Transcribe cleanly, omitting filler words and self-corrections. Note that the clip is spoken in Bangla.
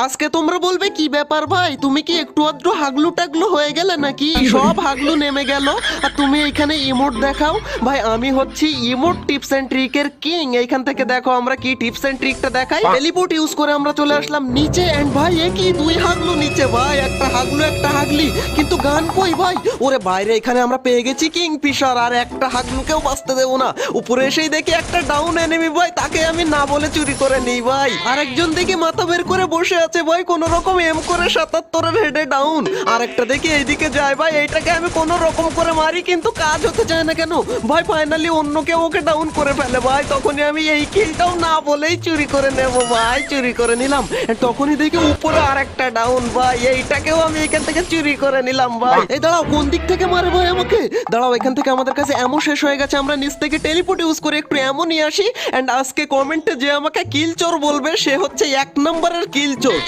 আজকে তোমরা বলবে কি ব্যাপার ভাই, তুমি কি একটু আধটু হাগলু টাগলু হয়ে গেলে নাকি? সব হাগলু নেমে গেল আর তুমি এইখানে ইমোট দেখাও। ভাই আমি হচ্ছি ইমোট টিপস এন্ড ট্রিকের কিং। এইখান থেকে দেখো আমরা কি টিপস এন্ড ট্রিকটা দেখাই। টেলিপোর্ট ইউজ করে আমরা চলে আসলাম নিচে এন্ড ভাই এ কি দুই হাগলু নিচে ভাই, একটা হাগলু একটা হাগলি, কিন্তু গান কই ভাই? ওরে বাইরে এখানে আমরা পেয়ে গেছি কিং ফিশার, আর একটা হাগলুকেও বাঁচতে দেবো না। উপরে এসেই দেখি একটা ডাউন এনিমি ভাই, তাকে আমি না বলে চুরি করে নিই ভাই। আরেকজন দেখি মাথা বের করে বসে আছে ভাই, কোন রকম এম করে 77-এর হেডে ডাউন। আর একটা দেখি এইদিকে যায় ভাই, এইটাকে আমি কোন রকম করে মারি কিন্তু কাজ হতে চায় না কেন ভাই। ফাইনালি অন্য কেউ ওকে ডাউন করে ফেলে ভাই, তখনই আমি এই কিলটাও না বলেই চুরি করে নেব ভাই। চুরি করে নিলাম, তখনই দেখি উপরে আর একটা ডাউন ভাই, এইটাকেও আমি এখান থেকে চুরি করে নিলাম ভাই। এই দাঁড়াও, কোন দিক থেকে মারে ভাই আমাকে? দাঁড়াও, এখান থেকে আমাদের কাছে এমন শেষ হয়ে গেছে, আমরা নিচ থেকে টেলিপোর্ট ইউজ করে একটু এমন নিয়ে আসি। এন্ড আজকে কমেন্টে যে আমাকে কিল চোর বলবে সে হচ্ছে 1 নম্বরের কিল চোর।